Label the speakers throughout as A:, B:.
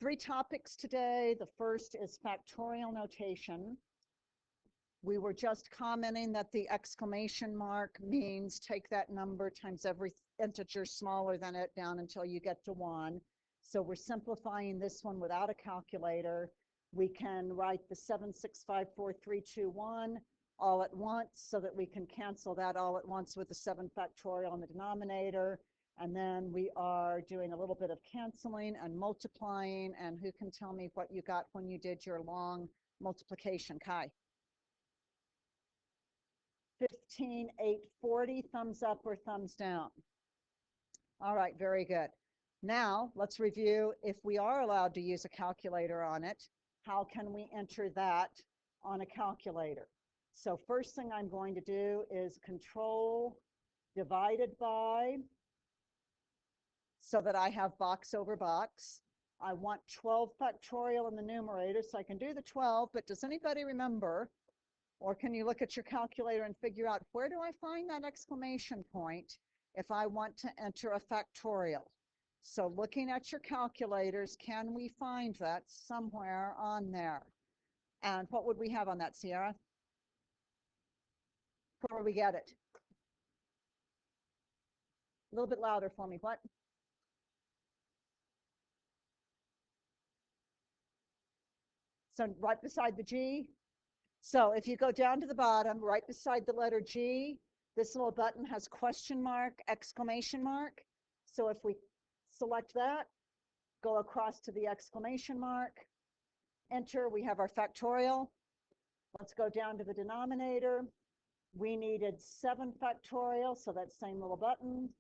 A: Three topics today. The first is factorial notation. We were just commenting that the exclamation mark means take that number times every integer smaller than it down until you get to 1. So we're simplifying this one without a calculator. We can write the 7654321 all at once so that we can cancel that all at once with the 7 factorial in the denominator. And then we are doing a little bit of canceling and multiplying. And who can tell me what you got when you did your long multiplication? Kai. 15,840, thumbs up or thumbs down? All right, very good. Now let's review if we are allowed to use a calculator on it, how can we enter that on a calculator? So first thing I'm going to do is control divided by, so that I have box over box. I want 12 factorial in the numerator, so I can do the 12, but does anybody remember, or can you look at your calculator and figure out where do I find that exclamation point if I want to enter a factorial? So looking at your calculators, can we find that somewhere on there? And what would we have on that, Sierra? Where would we get it? A little bit louder for me. What? So right beside the G. So if you go down to the bottom, right beside the letter G, this little button has question mark, exclamation mark. So if we select that, go across to the exclamation mark, enter, we have our factorial. Let's go down to the denominator. We needed 7 factorial, so that same little button.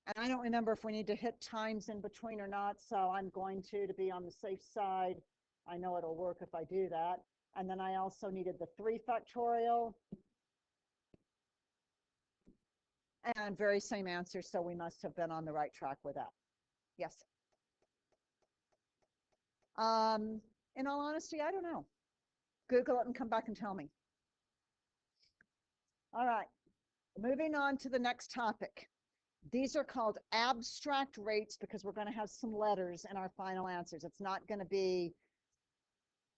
A: And I don't remember if we need to hit times in between or not, so I'm going to be on the safe side. I know it'll work if I do that. And then I also needed the 3 factorial. And very same answer, so we must have been on the right track with that. Yes. In all honesty, I don't know. Google it and come back and tell me. All right, moving on to the next topic. These are called abstract rates because we're going to have some letters in our final answers. It's not going to be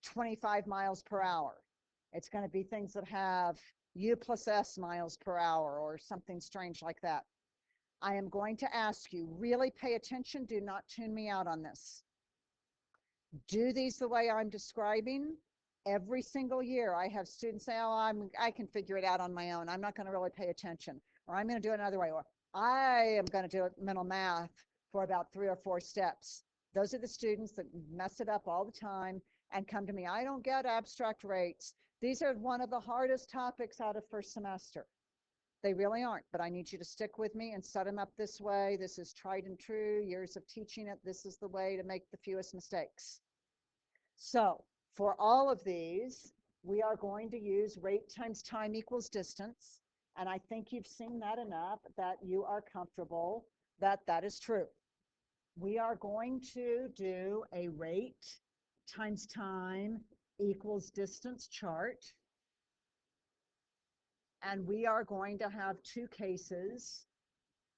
A: 25 miles per hour. It's going to be things that have U plus S miles per hour or something strange like that. I am going to ask you, really pay attention. Do not tune me out on this. Do these the way I'm describing. Every single year I have students say, oh, I can figure it out on my own. I'm not going to really pay attention, or I'm going to do it another way, or I am going to do mental math for about 3 or 4 steps. Those are the students that mess it up all the time and come to me. I don't get abstract rates. These are one of the hardest topics out of first semester. They really aren't, but I need you to stick with me and set them up this way. This is tried and true, years of teaching it. This is the way to make the fewest mistakes. So for all of these, we are going to use rate times time equals distance. And I think you've seen that enough that you are comfortable that that is true. We are going to do a rate times time equals distance chart. And we are going to have 2 cases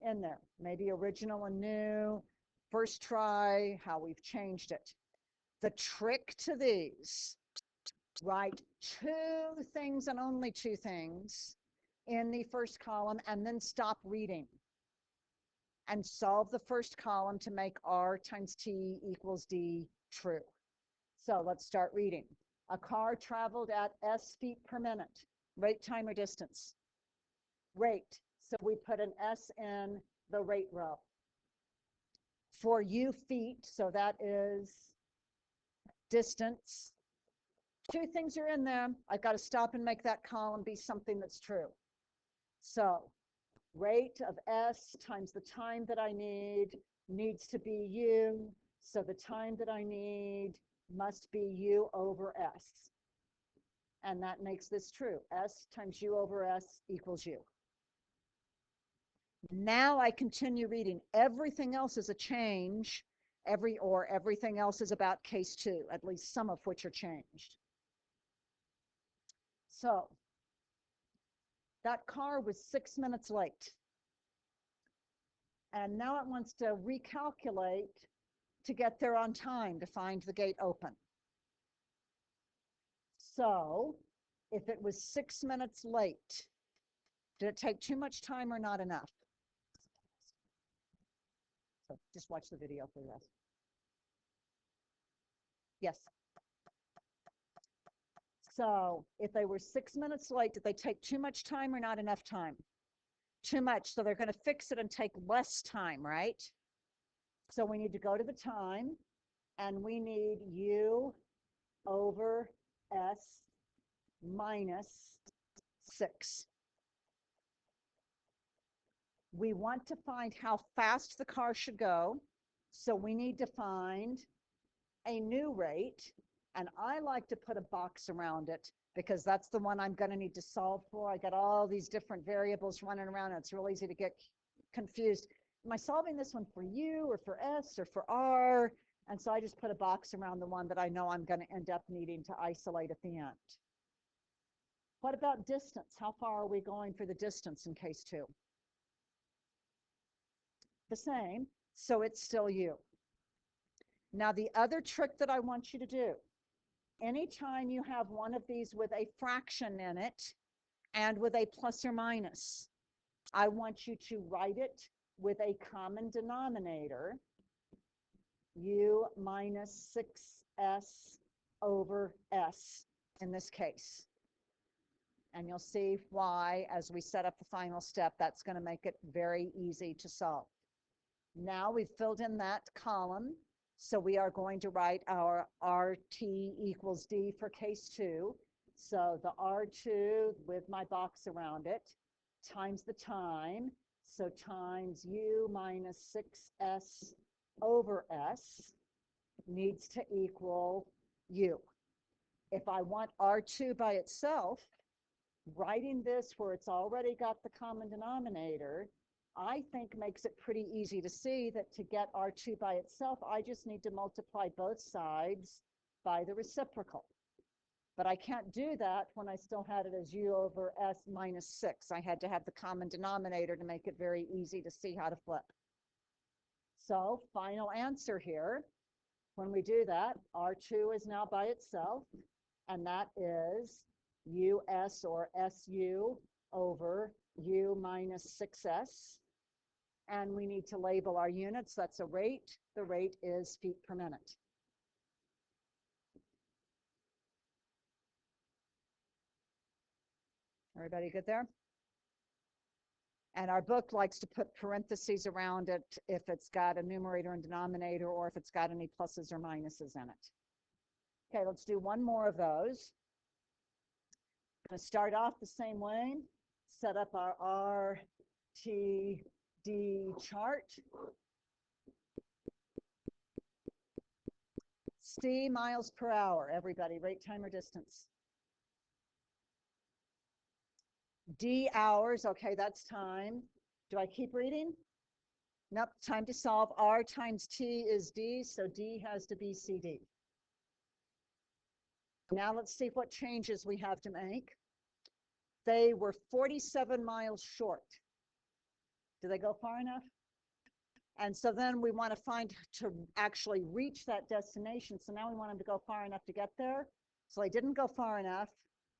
A: in there, maybe original and new, first try, how we've changed it. The trick to these, write 2 things and only 2 things in the first column and then stop reading and solve the first column to make R times T equals D true. So let's start reading. A car traveled at S feet per minute. Rate, time, or distance? Rate. So we put an S in the rate row. For U feet, so that is distance. 2 things are in there. I've got to stop and make that column be something that's true. So rate of S times the time that I need needs to be U. So the time that I need must be U over S. And that makes this true. S times U over S equals U. Now I continue reading. Everything else is a change. Everything else is about case 2, at least some of which are changed. So that car was 6 minutes late. And now it wants to recalculate to get there on time to find the gate open. So if it was 6 minutes late, did it take too much time or not enough? So just watch the video for the rest. Yes. So if they were 6 minutes late, did they take too much time or not enough time? Too much. So they're going to fix it and take less time, right? So we need to go to the time, and we need U over S minus 6. We want to find how fast the car should go. So we need to find a new rate. And I like to put a box around it because that's the one I'm going to need to solve for. I got all these different variables running around, and it's real easy to get confused. Am I solving this one for U or for S or for R? And so I just put a box around the one that I know I'm going to end up needing to isolate at the end. What about distance? How far are we going for the distance in case 2? The same, so it's still U. Now the other trick that I want you to do, anytime you have one of these with a fraction in it and with a plus or minus, I want you to write it with a common denominator, U minus 6S over S in this case. And you'll see why, as we set up the final step, that's going to make it very easy to solve. Now we've filled in that column, so we are going to write our RT equals D for case 2. So the R2 with my box around it times the time, so times U minus 6S over S needs to equal U. If I want R2 by itself, writing this where it's already got the common denominator, I think makes it pretty easy to see that to get R2 by itself, I just need to multiply both sides by the reciprocal. But I can't do that when I still had it as U over S minus 6. I had to have the common denominator to make it very easy to see how to flip. So final answer here, when we do that, R2 is now by itself, and that is US or SU over U minus 6S. And we need to label our units. That's a rate. The rate is feet per minute. Everybody good there? And our book likes to put parentheses around it if it's got a numerator and denominator, or if it's got any pluses or minuses in it. Okay, let's do one more of those. I'm going to start off the same way, set up our RTD chart. C miles per hour, everybody, rate, time, or distance. D hours, okay, that's time. Do I keep reading? Nope, time to solve. R times T is D, so D has to be CD. Now let's see what changes we have to make. They were 47 miles short. Do they go far enough? And so then we want to find to actually reach that destination. So now we want them to go far enough to get there. So they didn't go far enough.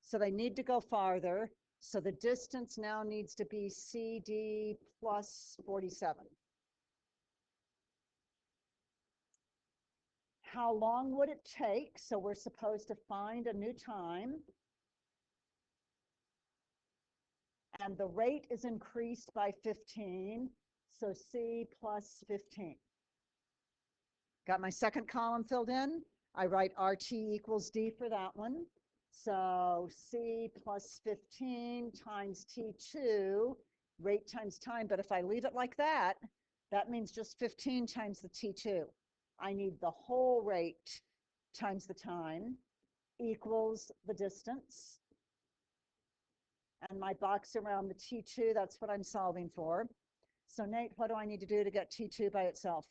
A: So they need to go farther. So the distance now needs to be CD plus 47. How long would it take? So we're supposed to find a new time. And the rate is increased by 15. So C plus 15. Got my second column filled in. I write RT equals D for that one. So C plus 15 times T2, rate times time. But if I leave it like that, that means just 15 times the T2. I need the whole rate times the time equals the distance. And my box around the T2, that's what I'm solving for. So Nate, what do I need to do to get T2 by itself?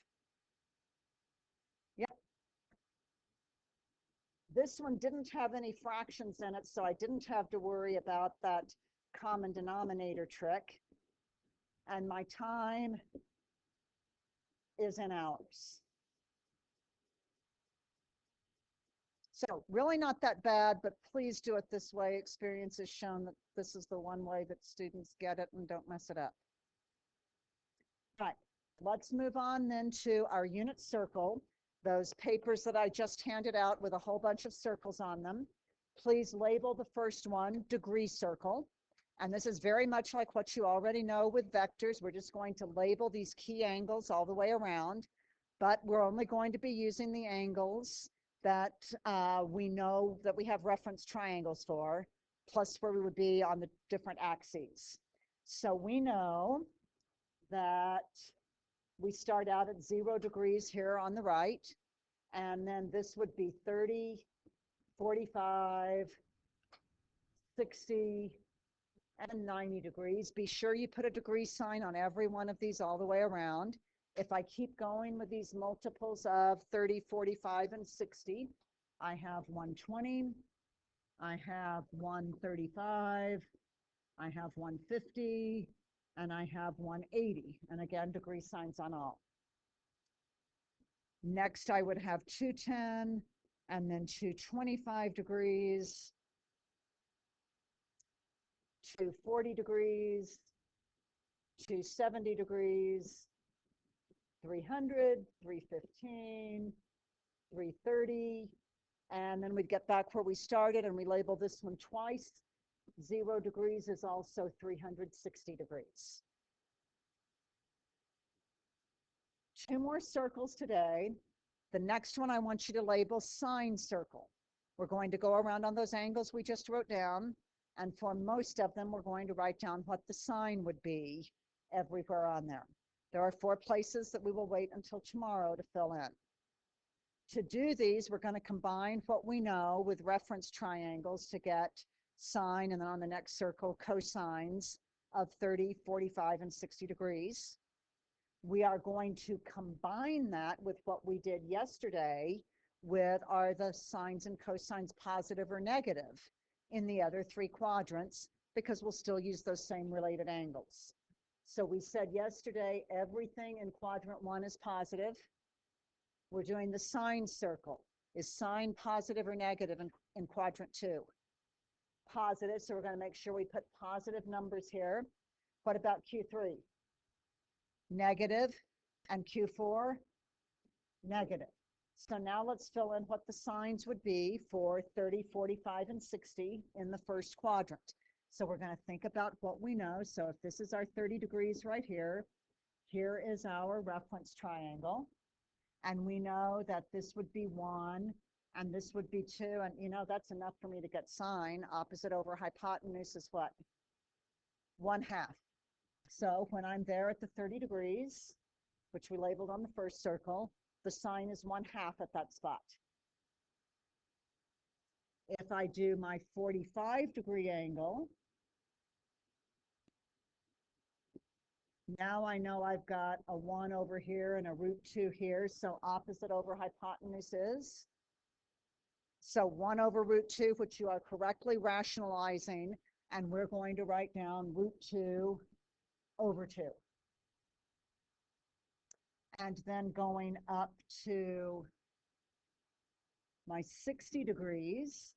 A: Yep. This one didn't have any fractions in it, so I didn't have to worry about that common denominator trick. And my time is in hours. So really not that bad, but please do it this way. Experience has shown that this is the one way that students get it and don't mess it up. Right, let's move on then to our unit circle, those papers that I just handed out with a whole bunch of circles on them. Please label the first one degree circle. And this is very much like what you already know with vectors. We're just going to label these key angles all the way around, but we're only going to be using the angles that we know that we have reference triangles for, plus where we would be on the different axes. So we know that we start out at 0 degrees here on the right, and then this would be 30, 45, 60, and 90 degrees. Be sure you put a degree sign on every one of these all the way around. If I keep going with these multiples of 30, 45, and 60, I have 120, I have 135, I have 150, and I have 180. And again, degree signs on all. Next, I would have 210, and then 225 degrees, 240 degrees, 270 degrees, 300, 315, 330, and then we'd get back where we started and we label this one twice. 0 degrees is also 360 degrees. 2 more circles today. The next one I want you to label sine circle. We're going to go around on those angles we just wrote down, and for most of them, we're going to write down what the sign would be everywhere on there. There are 4 places that we will wait until tomorrow to fill in. To do these, we're going to combine what we know with reference triangles to get sine, and then on the next circle, cosines of 30, 45, and 60 degrees. We are going to combine that with what we did yesterday with are the sines and cosines positive or negative in the other 3 quadrants, because we'll still use those same related angles. So we said yesterday, everything in quadrant 1 is positive. We're doing the sine circle. Is sine positive or negative in quadrant 2? Positive, so we're going to make sure we put positive numbers here. What about Q3? Negative, and Q4? Negative. So now let's fill in what the signs would be for 30, 45, and 60 in the first quadrant. So we're going to think about what we know. So if this is our 30 degrees right here, here is our reference triangle. And we know that this would be 1, and this would be 2. And you know, that's enough for me to get sine. Opposite over hypotenuse is what? 1/2. So when I'm there at the 30 degrees, which we labeled on the first circle, the sine is 1/2 at that spot. If I do my 45-degree angle, now I know I've got a 1 over here and a √2 here, so opposite over hypotenuse is. So 1 over √2, which you are correctly rationalizing, and we're going to write down √2 over 2. And then going up to my 60 degrees,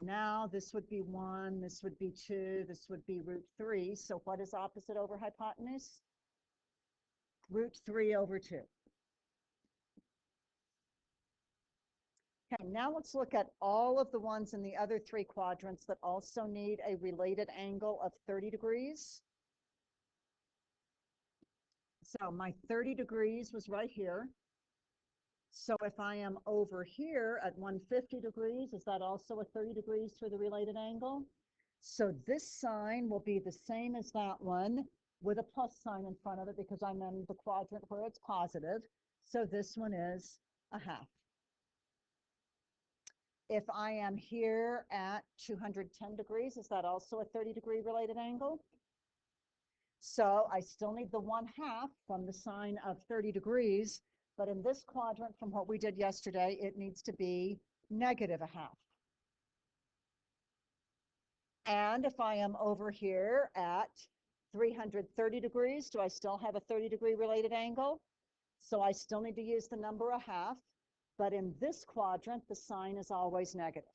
A: now this would be 1, this would be 2, this would be √3. So what is opposite over hypotenuse? √3 over 2. Okay, now let's look at all of the ones in the other 3 quadrants that also need a related angle of 30 degrees. So my 30 degrees was right here. So if I am over here at 150 degrees, is that also a 30 degrees for the related angle? So this sign will be the same as that one with a plus sign in front of it because I'm in the quadrant where it's positive. So this one is 1/2. If I am here at 210 degrees, is that also a 30-degree related angle? So I still need the 1/2 from the sign of 30 degrees, but in this quadrant from what we did yesterday, it needs to be -1/2. And if I am over here at 330 degrees, do I still have a 30-degree related angle? So I still need to use the number 1/2, but in this quadrant, the sign is always negative.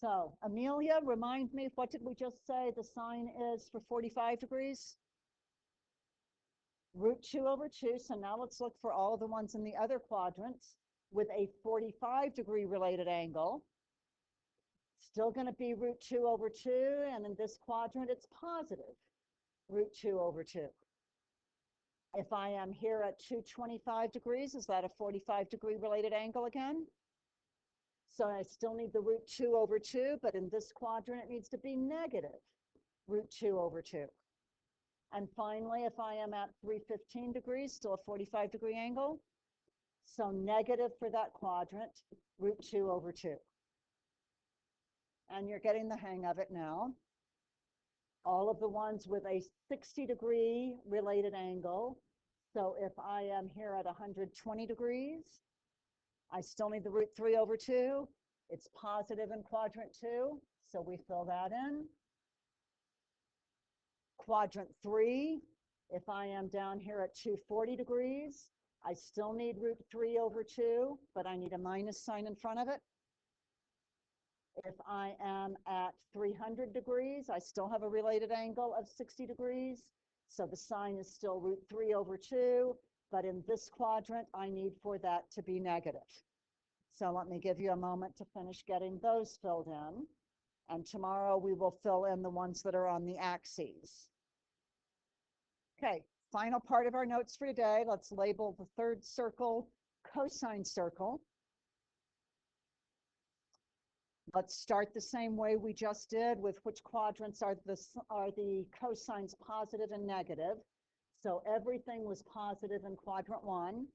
A: So Amelia, remind me, what did we just say the sign is for 45 degrees? Root 2 over 2. So now let's look for all of the ones in the other quadrants with a 45-degree related angle. Still going to be root 2 over 2, and in this quadrant, it's positive, root 2 over 2. If I am here at 225 degrees, is that a 45-degree related angle again? So I still need the root 2 over 2, but in this quadrant, it needs to be negative, root 2 over 2. And finally, if I am at 315 degrees, still a 45-degree angle. So negative for that quadrant, root 2 over 2. And you're getting the hang of it now. All of the ones with a 60-degree related angle. So if I am here at 120 degrees, I still need the root 3 over 2. It's positive in quadrant 2, so we fill that in. Quadrant 3, if I am down here at 240 degrees, I still need root 3 over 2, but I need a minus sign in front of it. If I am at 300 degrees, I still have a related angle of 60 degrees. So the sign is still root 3 over 2, but in this quadrant, I need for that to be negative. So let me give you a moment to finish getting those filled in. And tomorrow we will fill in the ones that are on the axes. Okay, final part of our notes for today. Let's label the third circle cosine circle. Let's start the same way we just did with which quadrants are the cosines positive and negative. So everything was positive in quadrant 1.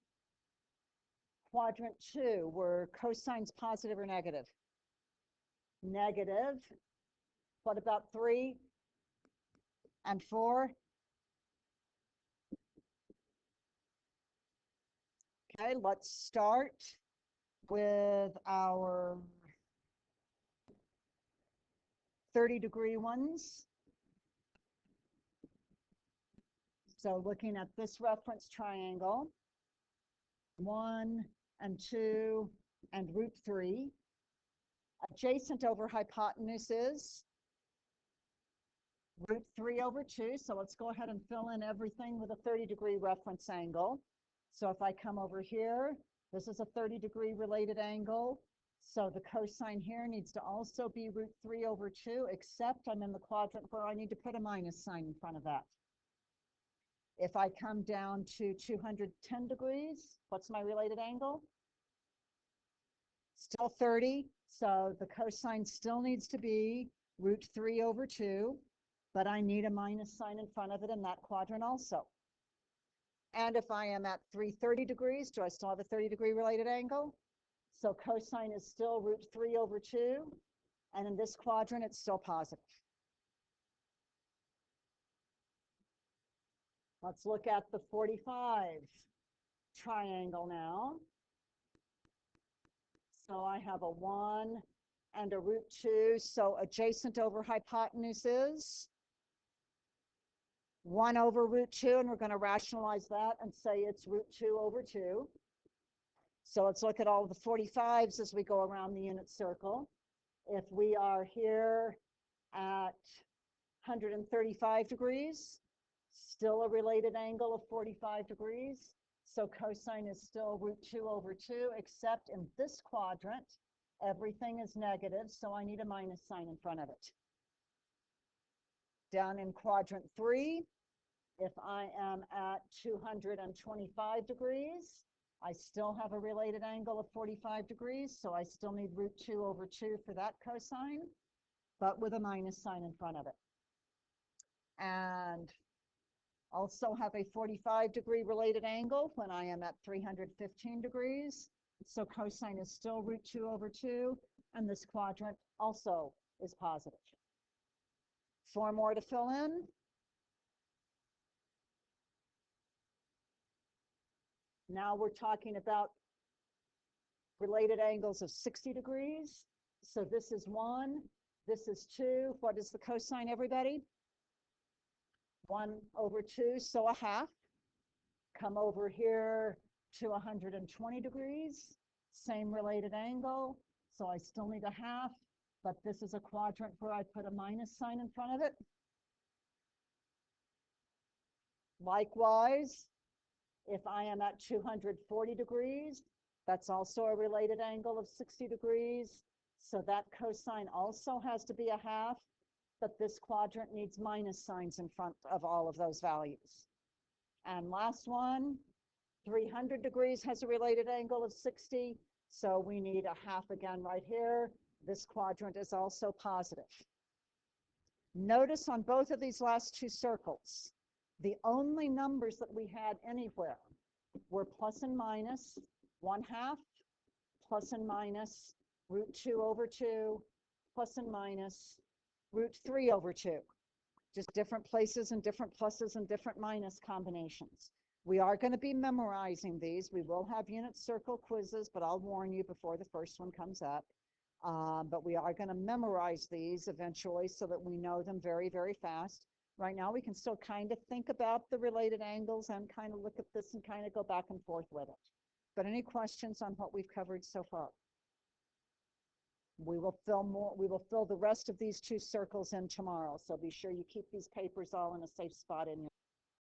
A: Quadrant 2, were cosines positive or negative? Negative. What about 3 and 4? Okay, let's start with our 30-degree ones. So looking at this reference triangle, 1 and 2 and root 3. Adjacent over hypotenuse is root 3 over 2. So let's go ahead and fill in everything with a 30-degree reference angle. So if I come over here, this is a 30-degree related angle. So the cosine here needs to also be root 3 over 2, except I'm in the quadrant where I need to put a minus sign in front of that. If I come down to 210 degrees, what's my related angle? Still 30. So the cosine still needs to be root 3 over 2, but I need a minus sign in front of it in that quadrant also. And if I am at 330 degrees, do I still have a 30-degree related angle? So cosine is still root 3 over 2, and in this quadrant, it's still positive. Let's look at the 45 triangle now. So I have a 1 and a root 2, so adjacent over hypotenuse is 1 over root 2, and we're going to rationalize that and say it's root 2 over 2. So let's look at all of the 45s as we go around the unit circle. If we are here at 135 degrees, still a related angle of 45 degrees. So cosine is still root 2 over 2, except in this quadrant, everything is negative, so I need a minus sign in front of it. Down in quadrant 3, if I am at 225 degrees, I still have a related angle of 45 degrees, so I still need root 2 over 2 for that cosine, but with a minus sign in front of it. And also have a 45-degree related angle when I am at 315 degrees. So cosine is still root 2 over 2, and this quadrant also is positive. 4 more to fill in. Now we're talking about related angles of 60 degrees. So this is 1, this is 2. What is the cosine, everybody? 1 over 2, so a half. Come over here to 120 degrees, same related angle. So I still need a half, but this is a quadrant where I put a minus sign in front of it. Likewise, if I am at 240 degrees, that's also a related angle of 60 degrees. So that cosine also has to be a half, but this quadrant needs minus signs in front of all of those values. And last one, 300 degrees has a related angle of 60. So we need a half again right here. This quadrant is also positive. Notice on both of these last two circles, the only numbers that we had anywhere were plus and minus 1/2, plus and minus √2/2, plus and minus √3/2. Just different places and different pluses and different minus combinations. We are going to be memorizing these. We will have unit circle quizzes, but I'll warn you before the first one comes up. But we are going to memorize these eventually so that we know them very, very fast. Right now, we can still kind of think about the related angles and kind of look at this and kind of go back and forth with it. But any questions on what we've covered so far? We will fill the rest of these two circles in tomorrow. So be sure you keep these papers all in a safe spot in your